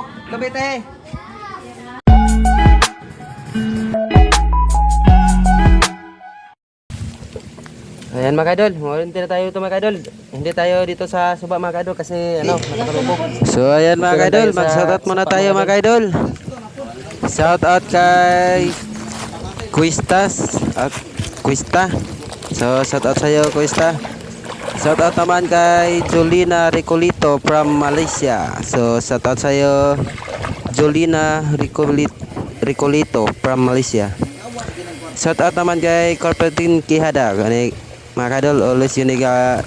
Bundok, Cavite. Ayan mga idol, ngayon na tayo ito mga idol. Hindi tayo dito sa suba mga idol kasi nakakalubog. So ayan mga idol, mag-shoutout muna tayo mga idol. Shoutout kay Quistas at Quista. So shoutout sa iyo Quista. Shoutout naman kay Jolina Ricolito from Malaysia. So shoutout sa iyo Jolina Ricolito from Malaysia. Shoutout naman kay Corpetin Quijada. Mga idol, always yun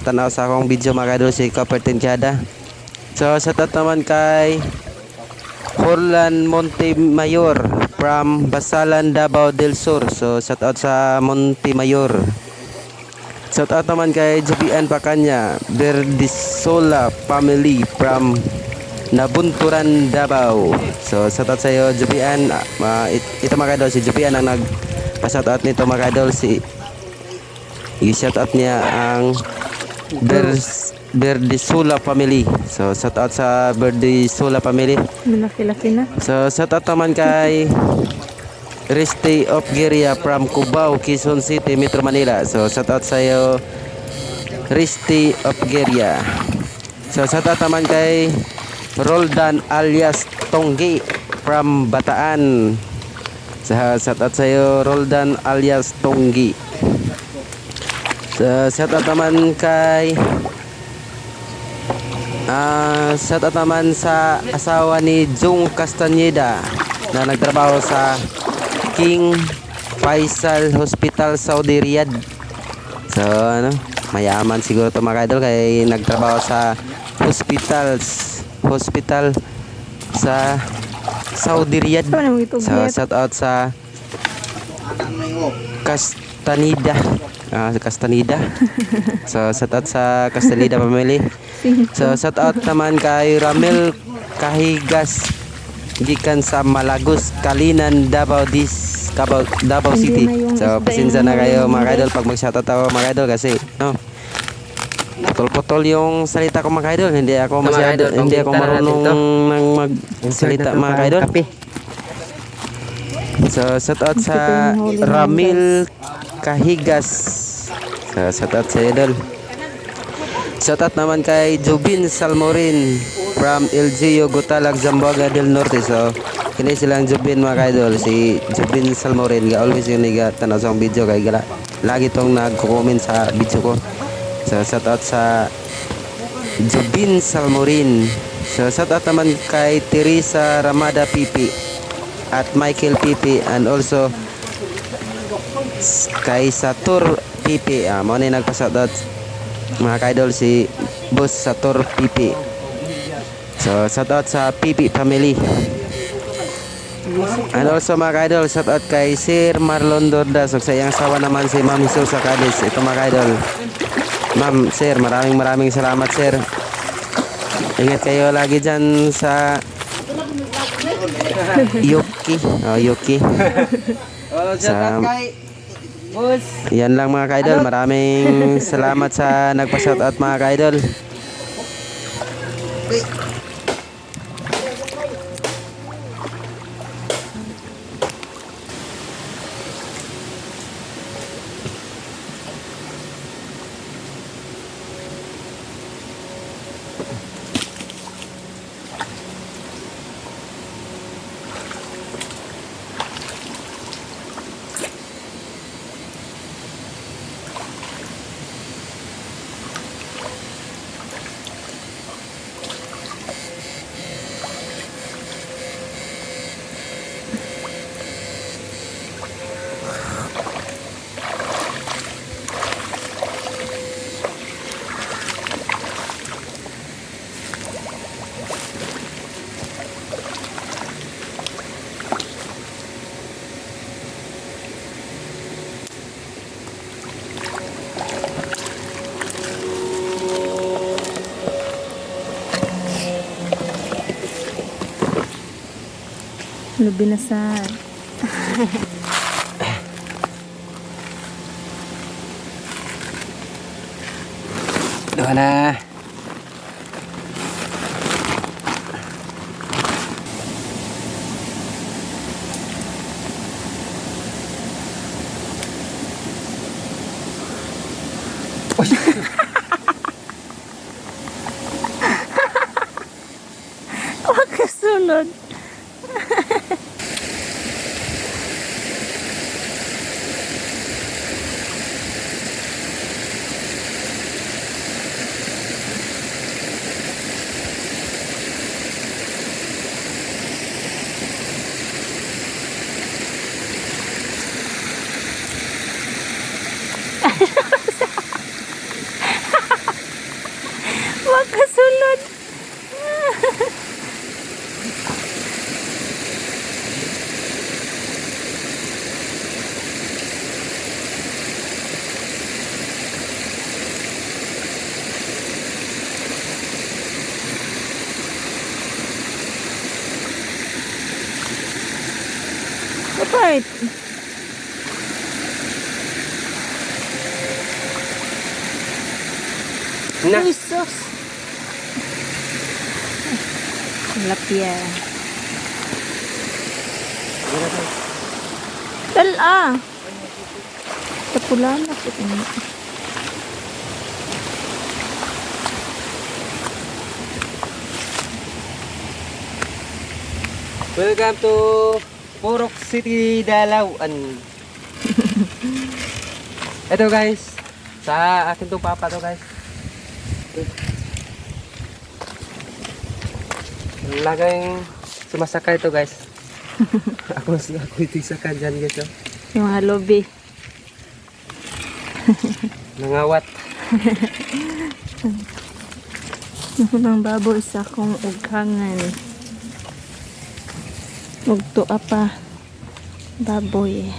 tanaw sa akong video mga idol si Corpetin Quijada. So shoutout naman kay Horlan Montemayor from Basalan, Davao del Sur. So shoutout sa Montemayor. Shoutout naman kay Jubian Pacanya Verdisola family from Nabunturan, Davao. So shoutout sa iyo Jubian. Ito mga idol, si Jubian ang nagpa-shoutout nito mga idol. I-shoutout niya ang Verdisola family. So shoutout sa Verdisola family. Malaki-laki na. So shoutout naman kay Riste of Geria from Cubao, Quezon City, Metro Manila. So shoutout sa iyo Riste of Geria. So shoutout naman kay Roldan alias Tonggi from Bataan. So shoutout sa iyo Roldan alias Tonggi. So shoutout naman kay shoutout naman sa asawa ni Jung Castaneda na nagtrabaho sa King Faisal Hospital, Saudi Riyadh. So mayaman siguro to mga idol kay nagtrabaho sa hospital sa Saudi Riyadh. So shoutout sa Castaneda. So shoutout sa Castaneda family. So shoutout naman kay Ramel Kahigas gikan sa Malagos, Kalinan, Davao City. So pasensya na kayo mga idol pag mag-shoutout ako mga idol kasi putol-putol yung salita ko mga idol. Hindi ako marunong nang magsalita mga idol. So shoutout sa Ramil Kahigas. So shoutout sa idol. Shoutout naman kay Jubin Salmorin from LGU Gutalag, Zamboanga del Norte. So kini silang Jubin mga idol, si Jubin Salmorin ga always yung tanaw sa video kay lagi tong nagko-comment sa video ko. So shoutout sa Jubin Salmorin. So shoutout naman kay Teresa Ramada Pipi at Michael Pipi and also kay Satur Pipi. Mo ni nagpa-shoutout mga ka-idol si Boss Satur Pipi. So shoutout sa Pipi family. And also mga ka-idol, shoutout kay Sir Marlon Dordas ug sa iyang asawa naman si Ma'am Susa Cadiz. Ito mga ka-idol. Ma'am, sir, maraming salamat sir. Ingat kayo lagi dyan sa Yuki. Yuki. Sa yan lang mga ka-idol. Maraming salamat sa nagpa-shoutout mga ka-idol. Lubinasan. Doon na. Huwag kasunod. Huwag kasunod. Kapait. Na. Jesus. Lapia. Tala. Tapulan na po. Welcome to Purok City, Dalauan. Ito guys, sa akin to papa to guys. Laging sumasakay to guys. ako itisakay dyan guys. Oh. Yung mga lobby. Nangawat. Nang baboy sa akong ughangan. Ugtua pa. Baboy.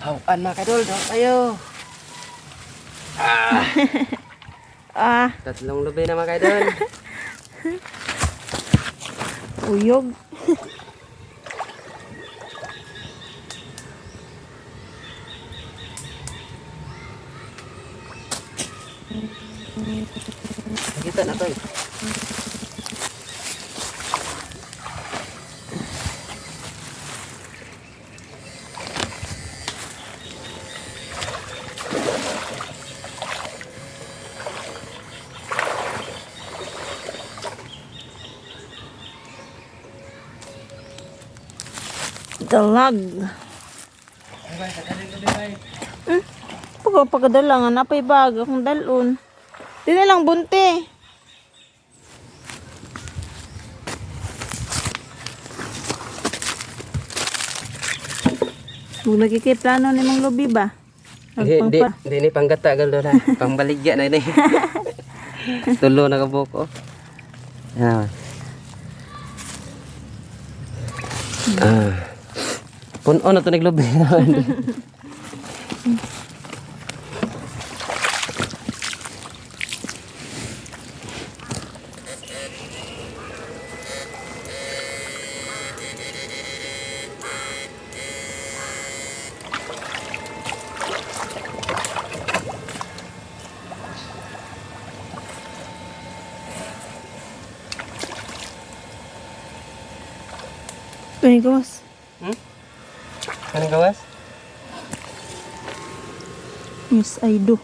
Hawan mga kadol, daw kayo. Tatlong lubi na mga kadol. Uyog. Kita na to. Dalag. Pagkadalangan, napay bag akong dalon. Di na lang bunte. Huwag lagi kay plano ni Mang Lobi ba? Hindi ni panggata gal doon ha. Pangbaligya na ini. Tulo na kaboko. Yan. Puno na to naglobi naman. Tuloy gawas. Anong gawas? Yes, I do.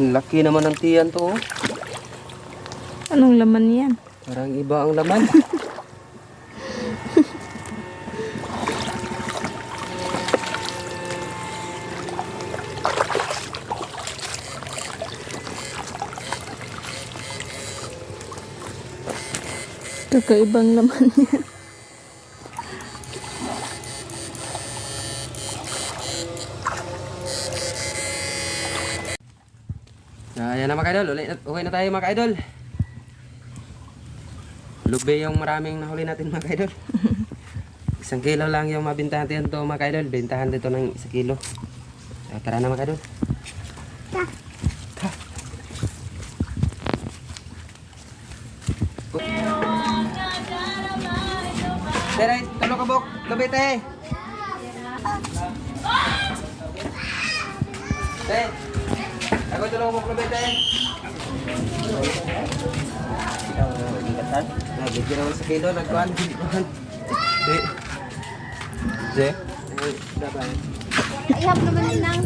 Ang laki naman ng tiyan to. Oh. Anong laman yan? Parang iba ang laman. Kakaibang laman yan. Ayan na mga idol, uwi na tayo mga idol. Lube yung maraming nahuli natin mga idol. 1 kilo lang yung mabintahan natin to mga idol. Bentahan dito ng 1 kilo. Tara na mga idol. Tere, tulo ka buk, lube te. Te, ako tulo ka buk, lube te. Bigyan naman sa kilo, nagkuhan. Ihap naman din ng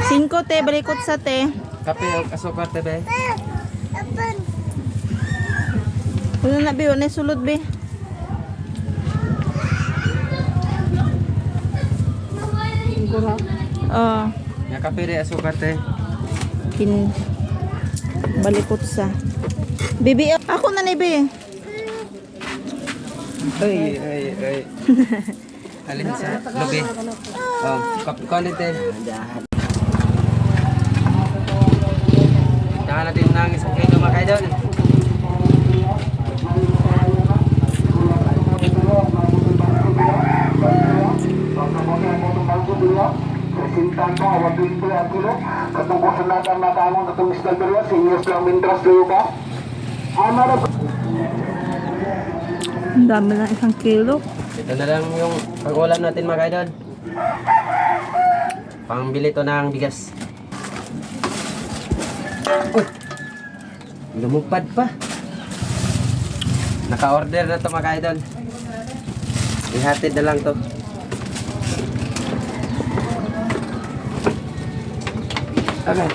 5 te, balikot sa te. Kape o asukar tebe. Wala na be, wala sulod be. Oh, Ya kape de asukar te. balikot sa. Bibi, ako na ni be. Ay. Alin sa lobe. Oh, kape ko te. Jangan natin ng 1 kilo mga idol. Sintan mo, awat dito ang kilo. Katungkol sa natang natangon na itong Mr. Peria, seniors lang mintras kayo ka. Amara Ang dami lang 1 kilo. Ito na lang yung pag-ulam natin mga idol. Pangbili to ng bigas. Uy! Lumupad pa. Naka-order na to mga idol. Ihatid na lang to. Okay.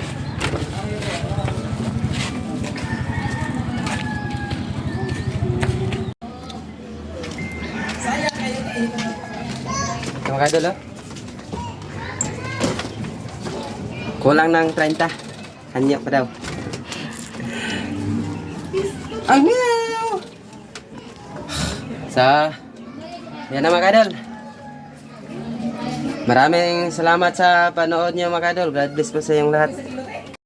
Ito mga idol oh. Kulang ng 30. Hanya pa daw. Ang meow! Yan na mga idol. Maraming salamat sa panood niyo mga idol. God bless po sa inyong lahat.